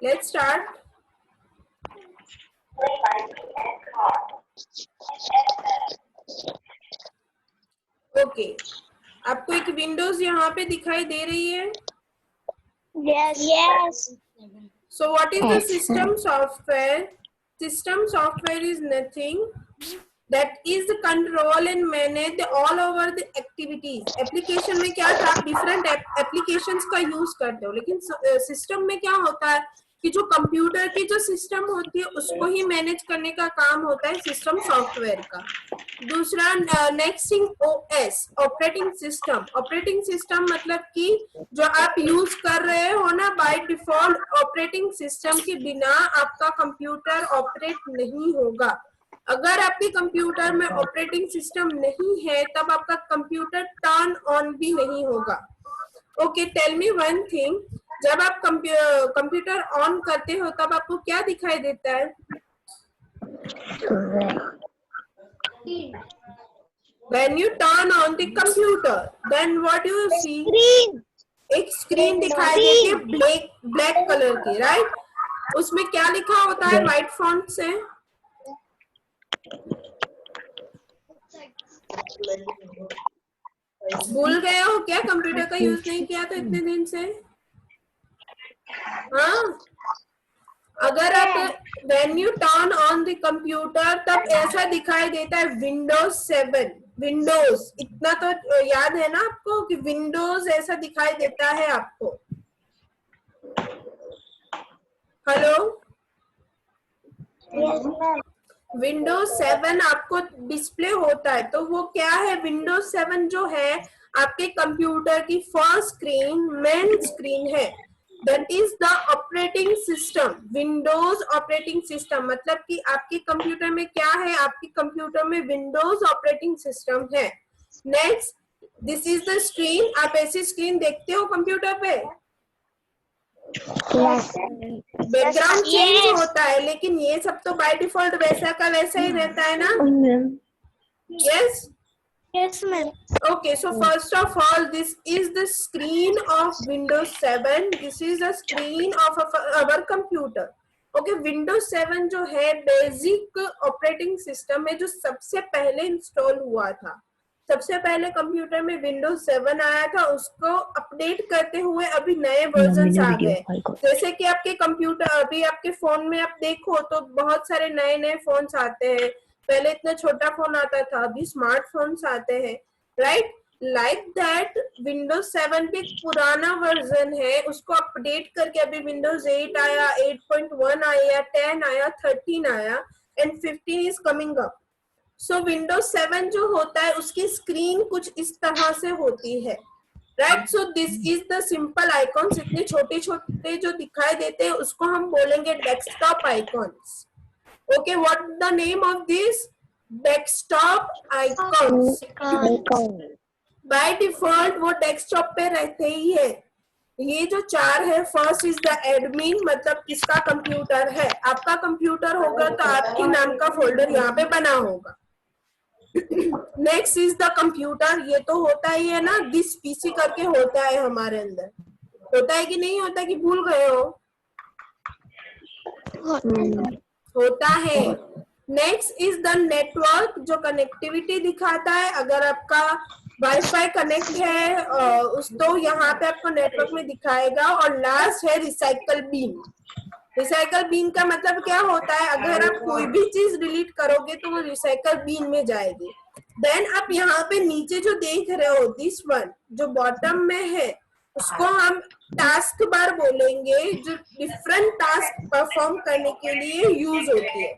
Let's start. Okay, आपको एक Windows यहाँ पे दिखाई दे रही है? Yes. So what is the system software? System software is nothing that is control and manage all over the activities. Application में क्या था, आप डिफरेंट एप्लीकेशंस का यूज करते हो, लेकिन सिस्टम में क्या होता है कि जो कंप्यूटर की जो सिस्टम होती है उसको ही मैनेज करने का काम होता है सिस्टम सॉफ्टवेयर का। दूसरा next thing OS, operating system. Operating system मतलब कि जो आप यूज कर रहे हो ना, बाय डिफॉल्ट ऑपरेटिंग सिस्टम के बिना आपका कंप्यूटर ऑपरेट नहीं होगा। अगर आपके कंप्यूटर में ऑपरेटिंग सिस्टम नहीं है तब आपका कंप्यूटर टर्न ऑन भी नहीं होगा। Okay, tell me one thing, जब आप कंप्यूटर ऑन करते हो तब आपको क्या दिखाई देता है? When you turn on the computer, then what do you see? Screen. एक स्क्रीन दिखाई देती है ब्लैक कलर की, राइट? उसमें क्या लिखा होता है व्हाइट फॉन्ट से? भूल गए हो क्या? कंप्यूटर का यूज नहीं किया तो इतने दिन से? हाँ, अगर आप when you turn on the computer तब ऐसा दिखाई देता है विंडोज 7। विंडोज, इतना तो याद है ना आपको कि विंडोज ऐसा दिखाई देता है आपको। हेलो, विंडोज 7 आपको डिस्प्ले होता है, तो वो क्या है? विंडोज 7 जो है आपके कंप्यूटर की फर्स्ट स्क्रीन, मेन स्क्रीन है। That is the operating system. Windows operating system मतलब कि आपके कंप्यूटर में क्या है? आपके कंप्यूटर में विंडोज ऑपरेटिंग सिस्टम है। Next, this is the screen. आप ऐसी स्क्रीन देखते हो कंप्यूटर पे? बैकग्राउंड चेंज होता है, लेकिन ये सब तो बाय डिफॉल्ट वैसा का वैसा ही रहता है ना? Yes? Yes, ma'am. Okay, so first of all, this is the screen of Windows 7. This is the screen of our computer. Okay, Windows 7 जो है बेसिक ऑपरेटिंग सिस्टम है जो सबसे पहले इंस्टॉल हुआ था। सबसे पहले कंप्यूटर में विंडोज 7 आया था, उसको अपडेट करते हुए अभी नए वर्जन आ गए। जैसे कि आपके कंप्यूटर, अभी आपके फोन में आप देखो तो बहुत सारे नए नए फोन्स आते हैं। पहले इतना छोटा फोन आता था, अभी स्मार्टफोन्स आते हैं, राइट? लाइक दैट विंडोज 7 भी पुराना वर्जन है, उसको अपडेट करके अभी विंडोज 8 आया, 8.1 आया, 10 आया, 13 आया and 15 is coming up. So Windows 7 जो होता है उसकी स्क्रीन कुछ इस तरह से होती है, right? So this is the simple icons. इतने छोटे छोटे जो दिखाई देते हैं उसको हम बोलेंगे desktop icons. Okay, what the name of this? Desktop icons. By default वो डेस्कटॉप पे रहते ही है। ये जो चार है, फर्स्ट इज द एडमिन, मतलब किसका कंप्यूटर है। आपका कंप्यूटर होगा तो आपके नाम का फोल्डर यहाँ पे बना होगा। नेक्स्ट इज द कंप्यूटर, ये तो होता ही है ना, दिस पीसी करके होता है हमारे अंदर। होता है कि नहीं होता, कि भूल गए हो? होता है। नेक्स्ट इज द नेटवर्क, जो कनेक्टिविटी दिखाता है। अगर आपका वाईफाई कनेक्ट है तो यहाँ पे आपको नेटवर्क में दिखाएगा। और लास्ट है रिसाइकल बीन। रिसाइकल बीन का मतलब क्या होता है? अगर आप कोई भी चीज डिलीट करोगे तो वो रिसाइकल बीन में जाएगी। देन आप यहाँ पे नीचे जो देख रहे हो, दिस वन जो बॉटम में है, उसको हम टास्क बार बोलेंगे, जो डिफरेंट टास्क परफॉर्म करने के लिए यूज होती है।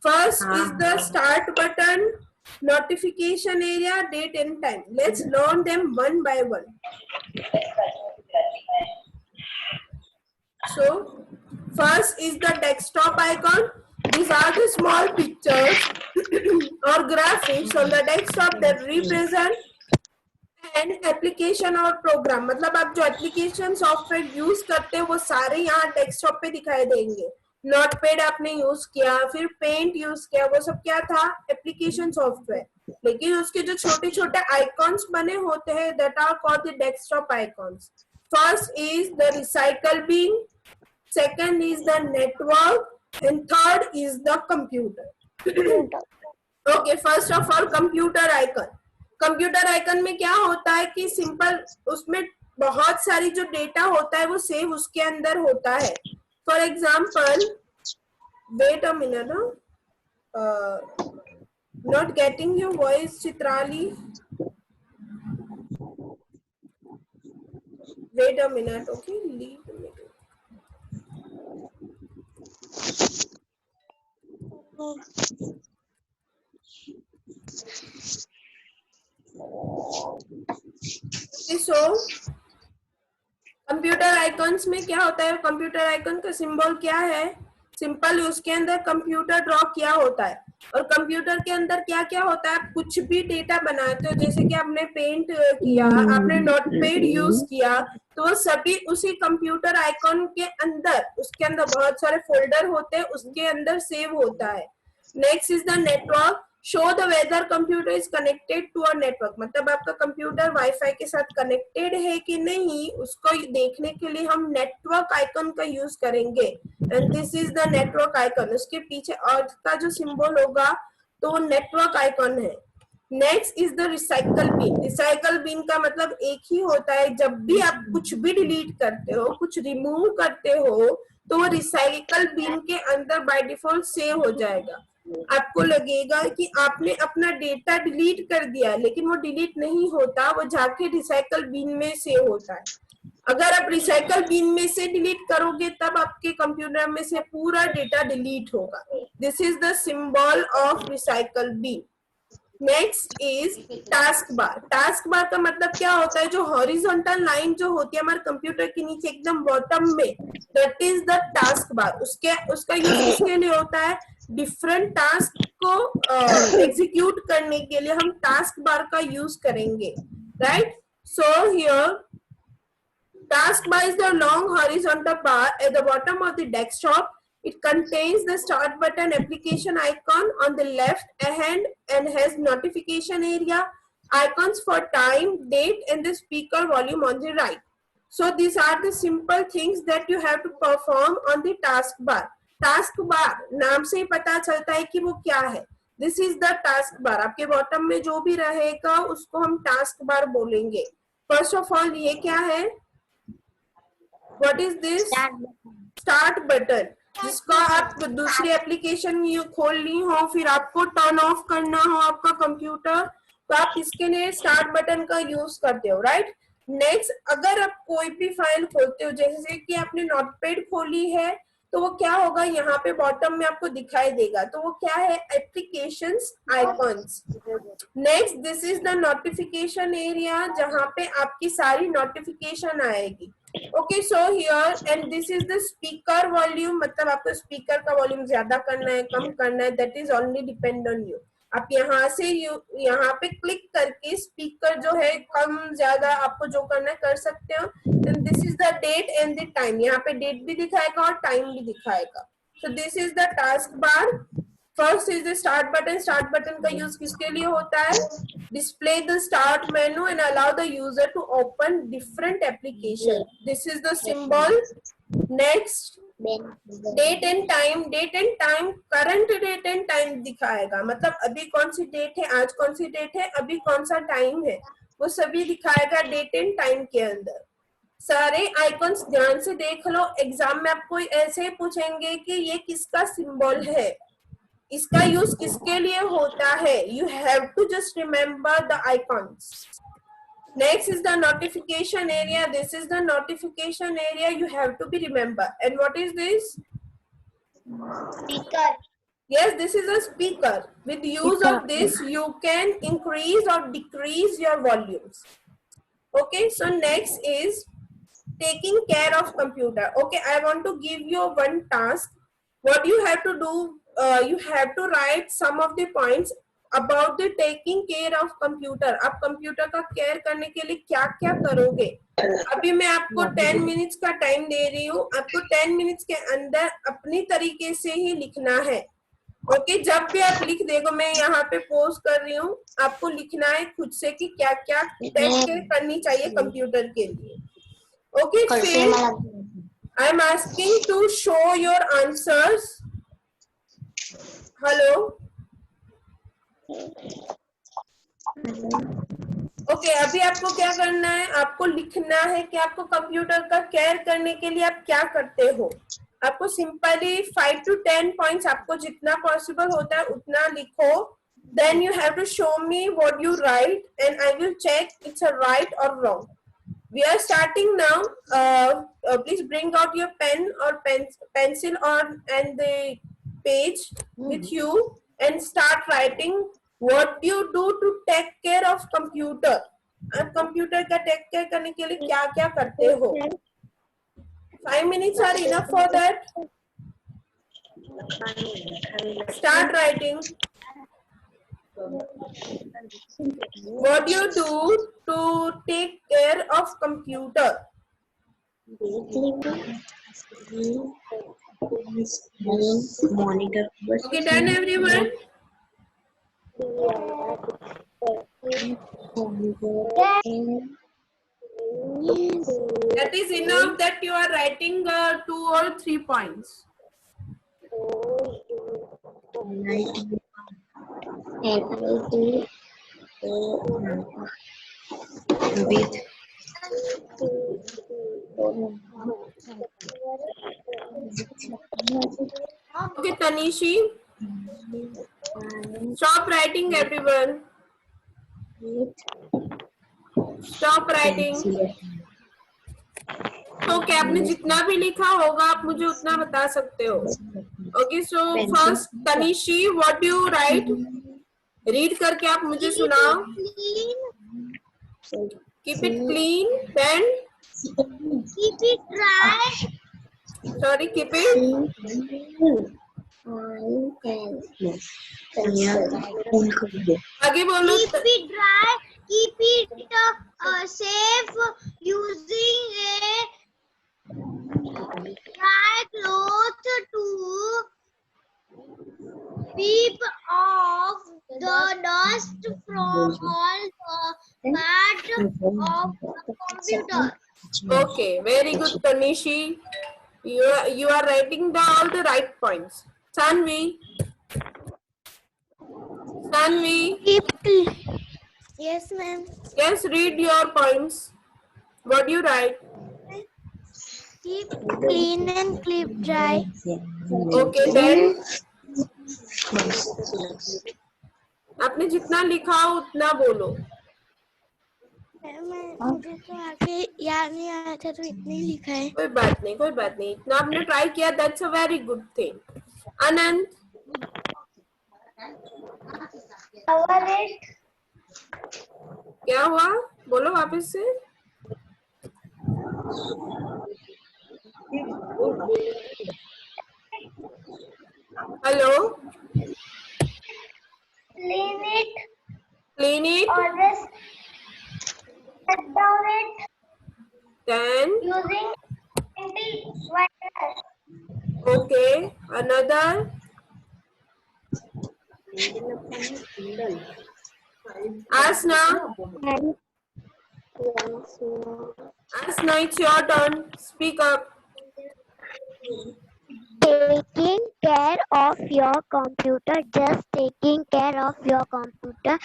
First is the start button, notification area, date and time. Let's learn them one by one. So first is the desktop icon. These are the small pictures or graphics on the desktop that represent an application or program. मतलब आप जो application software use करते हो वो सारे यहाँ desktop पे दिखाई देंगे। नोटपैड आपने यूज किया, फिर पेंट यूज किया, वो सब क्या था? Application software. लेकिन उसके जो छोटे छोटे आइकॉन्स बने होते हैं, that are called the desktop icons. First is the recycle bin, second is the network, and third is the computer. Okay, first of all computer icon. Computer icon में क्या होता है कि सिंपल उसमें बहुत सारी जो डेटा होता है वो सेव उसके अंदर होता है. For example, wait a minute, not getting your voice Chitrali, wait a minute. Okay, leave a minute. So computer icons में क्या होता है, कंप्यूटर आइकन का सिंबल क्या है, सिंपल उसके अंदर कंप्यूटर ड्रॉ किया होता है. और कंप्यूटर के अंदर क्या क्या होता है, आप कुछ भी डेटा बनाते हो, जैसे कि आपने पेंट किया, आपने नोटपैड यूज किया, तो वो सभी उसी कंप्यूटर आइकॉन के अंदर, उसके अंदर बहुत सारे फोल्डर होते हैं, उसके अंदर सेव होता है. Next is the network. Show the whether computer is connected to a network, मतलब आपका कंप्यूटर वाईफाई के साथ कनेक्टेड है कि नहीं, उसको देखने के लिए हम नेटवर्क आइकन का यूज करेंगे. And this is the network icon. उसके पीछे अर्थ का जो सिंबल होगा तो वो नेटवर्क आइकन है. Next is the recycle bin. Recycle bin का मतलब एक ही होता है, जब भी आप कुछ भी डिलीट करते हो, कुछ रिमूव करते हो, तो वो रिसाइकल बिन के अंदर बाय डिफॉल्ट सेव हो जाएगा. आपको लगेगा कि आपने अपना डेटा डिलीट कर दिया, लेकिन वो डिलीट नहीं होता, वो जाके रिसाइकल बिन में सेव होता है. अगर आप रिसाइकल बिन में से डिलीट करोगे तब आपके कंप्यूटर में से पूरा डेटा डिलीट होगा. This is the symbol of recycle bin. Next is task bar. Task bar का मतलब क्या होता है, जो हॉरिजॉन्टल लाइन जो होती है हमारे कंप्यूटर के नीचे एकदम बॉटम में, दैट इज द टास्क बार. उसका यूज किसके लिए होता है, डिफरेंट टास्क को एग्जीक्यूट करने के लिए हम टास्क बार का यूज करेंगे, right. So here taskbar is the long horizontal bar at the bottom of the desktop. It contains the start button, application icon on the left hand, and has notification area, icons for time, date, and the speaker volume on the right. So these are the simple things that you have to perform on the taskbar. Taskbar नाम से ही पता चलता है कि वो क्या है. This is the taskbar. आपके बॉटम में जो भी रहेगा उसको हम taskbar बोलेंगे. First of all ये क्या है, What is this? Start button. जिसका आप दूसरी एप्लीकेशन खोल ली हो, फिर आपको टर्न ऑफ करना हो आपका कंप्यूटर, तो आप इसके लिए स्टार्ट बटन का यूज करते हो, राइट. नेक्स्ट, अगर आप कोई भी फाइल खोलते हो, जैसे कि आपने नोटपैड खोली है, तो वो क्या होगा, यहाँ पे बॉटम में आपको दिखाई देगा, तो वो क्या है, applications icons. Next, this is the notification area, जहाँ पे आपकी सारी नोटिफिकेशन आएगी. Okay, so here, and this is the speaker volume, मतलब आपको स्पीकर का वॉल्यूम ज्यादा करना है, कम करना है, that is only depend on you. आप यहाँ से यहाँ पे क्लिक करके स्पीकर जो है कम ज्यादा आपको जो करना है कर सकते हो. And this is the date and the time, यहाँ पे डेट भी दिखाएगा और टाइम भी दिखाएगा. So this is the task bar. First is the start button. Start button का यूज किसके लिए होता है, display the start menu and allow the user to open different application. This is the symbol. Next, date and time. Date and time, current date and time दिखाएगा, मतलब अभी कौन सी date है, आज कौन सी डेट है, अभी कौन सा टाइम है, वो सभी दिखाएगा डेट एंड टाइम के अंदर. सारे आइकॉन्स ध्यान से देख लो, एग्जाम में आपको ऐसे पूछेंगे कि ये किसका सिंबल है, इसका यूज किसके लिए होता है. You have to just remember the icons. Next is the notification area. This is the notification area, you have to be remember. And what is this, Speaker. yes, this is a speaker. With use of this you can increase or decrease your volumes. Okay, so next is taking care of computer. Okay, I want to give you one task. What you have to do, you have to write some of the points about the taking care of computer. आप computer का care करने के लिए क्या क्या करोगे. अभी मैं आपको 10 मिनट्स का टाइम दे रही हूँ, आपको 10 मिनट्स के अंदर अपनी तरीके से ही लिखना है. ओके, जब भी आप लिख देगो, मैं यहाँ पे पोस्ट कर रही हूँ, आपको लिखना है खुद से कि क्या क्या टेक केयर करनी चाहिए कंप्यूटर के लिए. ओके, फिर I am asking to show your answers. Hello. Okay अभी आपको क्या करना है, आपको लिखना है कि आपको कंप्यूटर का केयर करने के लिए आप क्या करते हो. आपको सिंपली 5 to 10 पॉइंट्स आपको जितना पॉसिबल होता है उतना लिखो. Then you have to show me what you write and I will check it's a right और wrong. We are starting now. Please bring out your pen or pencil and the page with you and start writing. What do you do to take care of computer? आप computer का take care करने के लिए क्या क्या करते हो? 5 minutes are enough for that. Start writing. What do you do to take care of computer? Monitor. Okay, done everyone? That is enough that you are writing 2 or 3 points. Okay, Tanishi. Stop writing, everyone. Stop writing. तो क्या आपने जितना भी लिखा होगा आप मुझे उतना बता सकते हो. Okay so first Tanishi what do you write? Read करके आप मुझे सुनाओ. Keep it clean. Then keep it dry. Sorry keep it. आगे बोलो. Keep it dry. Keep it safe using a dry cloth to keep off the dust from all the parts of the computer. Okay, very good, Tanishi. You are writing all the right points. Sanvi. Yes, ma'am. Yes, read your points. What do you write? Keep clean and keep dry. Okay, then. आपने जितना लिखा हो उतना बोलो. मुझे तो आगे याद नहीं आया था तो इतने ही लिखा है. कोई बात नहीं. इतना आपने ट्राई किया. That's a very good thing. Anand. क्या हुआ? बोलो वापस से. Hello. Clean it. Always cut down it Then. using anti-virus. Okay. Another. Asna. Asna, it's your turn. Speak up. Taking care of your computer, just taking care of your computer.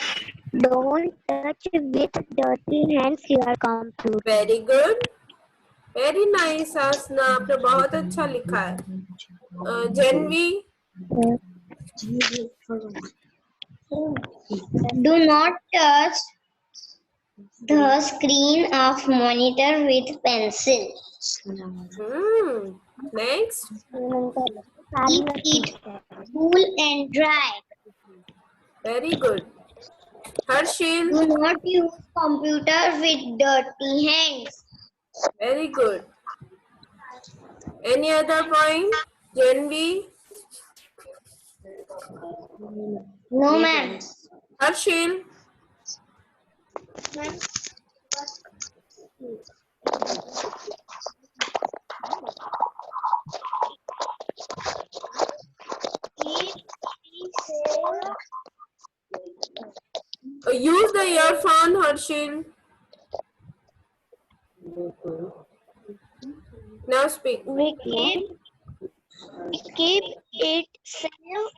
Don't touch with dirty hands your computer. Very good. Very nice, Asna. आपने बहुत अच्छा लिखा है. Janvi. Do not touch the screen of monitor with pencil. Next. Keep it cool and dry. Very good. Harshil. Do not use computer with dirty hands. Very good. Any other point? Janvi. No, ma'am. Harshil. Use the earphone, Harshil. Now speak. We keep it safe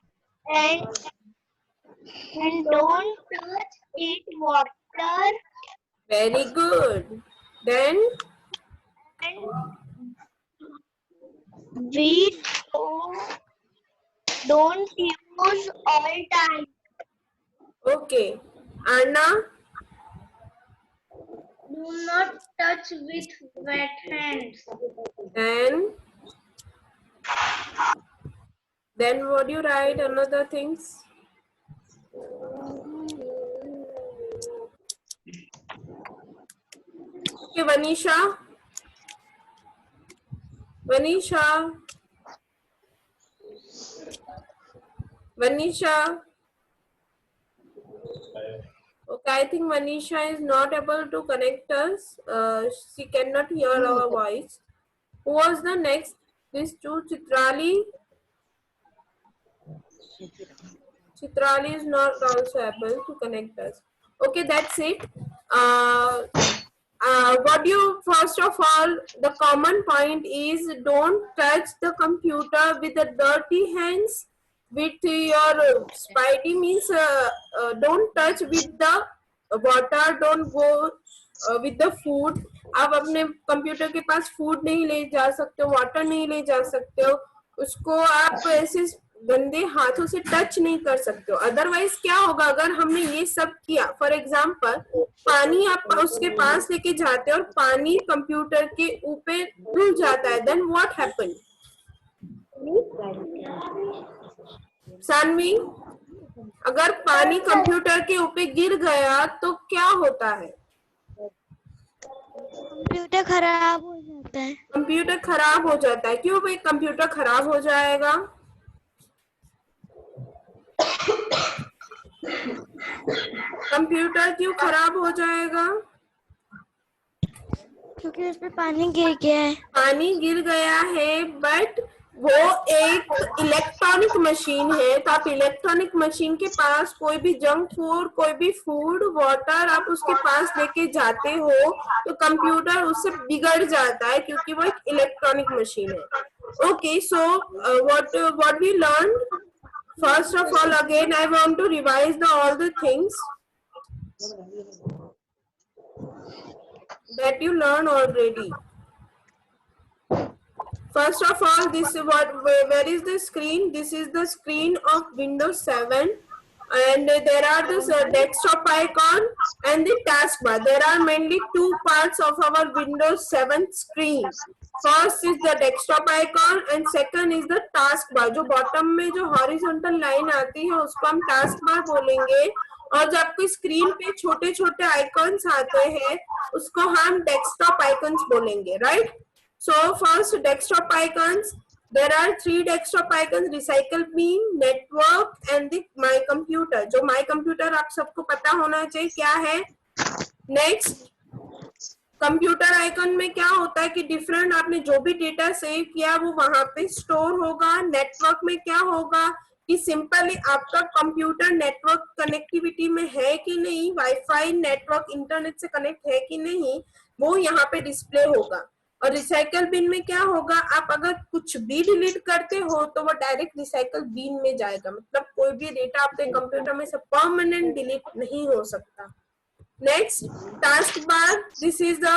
and don't touch it water Very good. Then and we don't use all time. okay. Anna, Do not touch with wet hands. then what do you write? Another things. Okay, Vanisha. Okay, I think Vanisha is not able to connect us. She cannot hear our voice. Who was the next? These two, Chitrali. Chitrali is not also able to connect us. Okay, that's it. What you first of all, the common point is don't touch the computer with the dirty hands. With your spidey means don't touch with the water. Don't go with the food. आप अपने computer के पास food नहीं ले जा सकते हो, water नहीं ले जा सकते हो, उसको आप ऐसे गंदे हाथों से टच नहीं कर सकते हो. अदरवाइज क्या होगा अगर हमने ये सब किया, फॉर एग्जाम्पल पानी आप उसके पास लेके जाते हो और पानी कंप्यूटर के ऊपर डूब जाता है, देन व्हाट हैपन? सानवी, अगर पानी कंप्यूटर के ऊपर गिर गया तो क्या होता है? कंप्यूटर खराब हो जाता है. कंप्यूटर खराब हो जाता है. क्यों भाई कंप्यूटर खराब हो जाएगा? कंप्यूटर क्यों खराब हो जाएगा? क्योंकि उस पे पानी गिर गया है. पानी गिर गया है, बट वो एक इलेक्ट्रॉनिक मशीन है, तो आप इलेक्ट्रॉनिक मशीन के पास कोई भी जंक फूड, कोई भी फूड, वाटर आप उसके पास लेके जाते हो तो कंप्यूटर उससे बिगड़ जाता है क्योंकि वो एक इलेक्ट्रॉनिक मशीन है. Okay, so what we learn, first of all, again I want to revise all the things that you learn already. First of all, this is where is the screen? This is the screen of Windows 7, and there are the desktop icon and the taskbar. There are mainly two parts of our Windows 7 screen. First is the desktop icon and second is the taskbar. जो bottom में जो horizontal line आती है उसको हम taskbar बोलेंगे, और जब आपकी स्क्रीन पे छोटे छोटे आइकॉन्स आते हैं उसको हम डेस्कटॉप आइकॉन्स बोलेंगे, right? So first desktop icons, there are three desktop icons: recycle bin, network and the my computer. जो my computer आप सबको पता होना चाहिए क्या है. नेक्स्ट, कंप्यूटर आइकन में क्या होता है कि डिफरेंट आपने जो भी डेटा सेव किया वो वहां पे स्टोर होगा. नेटवर्क में क्या होगा कि सिंपली आपका कंप्यूटर नेटवर्क कनेक्टिविटी में है कि नहीं, वाईफाई नेटवर्क इंटरनेट से कनेक्ट है कि नहीं, वो यहाँ पे डिस्प्ले होगा. और रिसाइकल बिन में क्या होगा, आप अगर कुछ भी डिलीट करते हो तो वो डायरेक्ट रिसाइकल बिन में जाएगा, मतलब कोई भी डेटा आपके कंप्यूटर में से परमानेंट डिलीट नहीं हो सकता. Next, task bar. This is the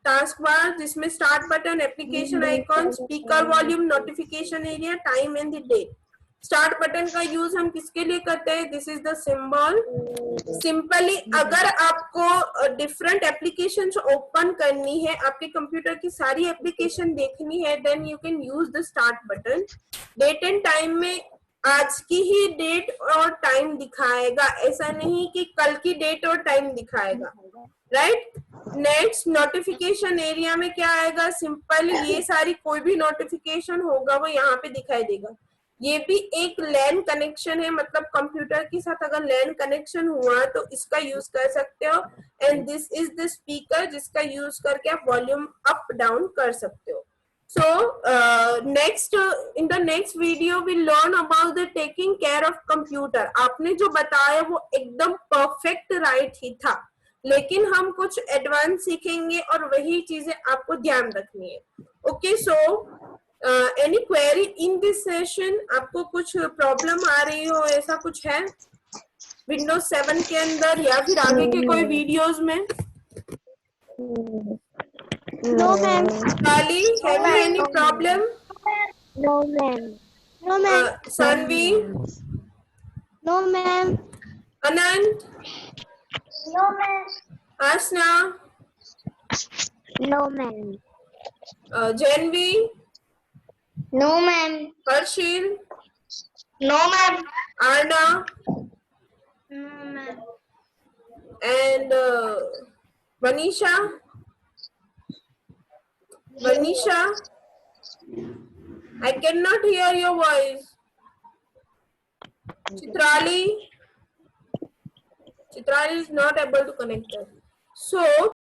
task bar जिसमें start button, application icon, speaker volume, notification area, time and the date. Start button का यूज हम किसके लिए करते हैं? This is the symbol. Simply अगर आपको डिफरेंट एप्लीकेशन ओपन करनी है, आपके कंप्यूटर की सारी एप्लीकेशन देखनी है, then you can use the start button. Date and time में आज की ही डेट और टाइम दिखाएगा, ऐसा नहीं कि कल की डेट और टाइम दिखाएगा, राइट? नेक्स्ट, नोटिफिकेशन एरिया में क्या आएगा? सिंपल ये सारी कोई भी नोटिफिकेशन होगा वो यहाँ पे दिखाई देगा. ये भी एक लैन कनेक्शन है, मतलब कंप्यूटर के साथ अगर लैन कनेक्शन हुआ तो इसका यूज कर सकते हो. And this is the speaker जिसका यूज करके आप वॉल्यूम अप डाउन कर सकते हो. So next in the next video we learn about the taking care of computer. आपने जो बताया वो एकदम परफेक्ट राइट ही था. लेकिन हम कुछ एडवांस सीखेंगे और वही चीजें आपको ध्यान रखनी है. Okay, so any query in this session? आपको कुछ प्रॉब्लम आ रही हो, ऐसा कुछ है विंडोज 7 के अंदर या फिर आगे के कोई वीडियोस में? No, ma'am. Kali, have you any problem? No, ma'am. No, ma'am. Sanvi, No, ma'am. Anand, No, ma'am. Asna, No, ma'am. Janvi, No, ma'am. Harshil, No, ma'am. Arna, No, ma'am. and Vanisha. Vanisha, I cannot hear your voice. Chitrali is not able to connect us. So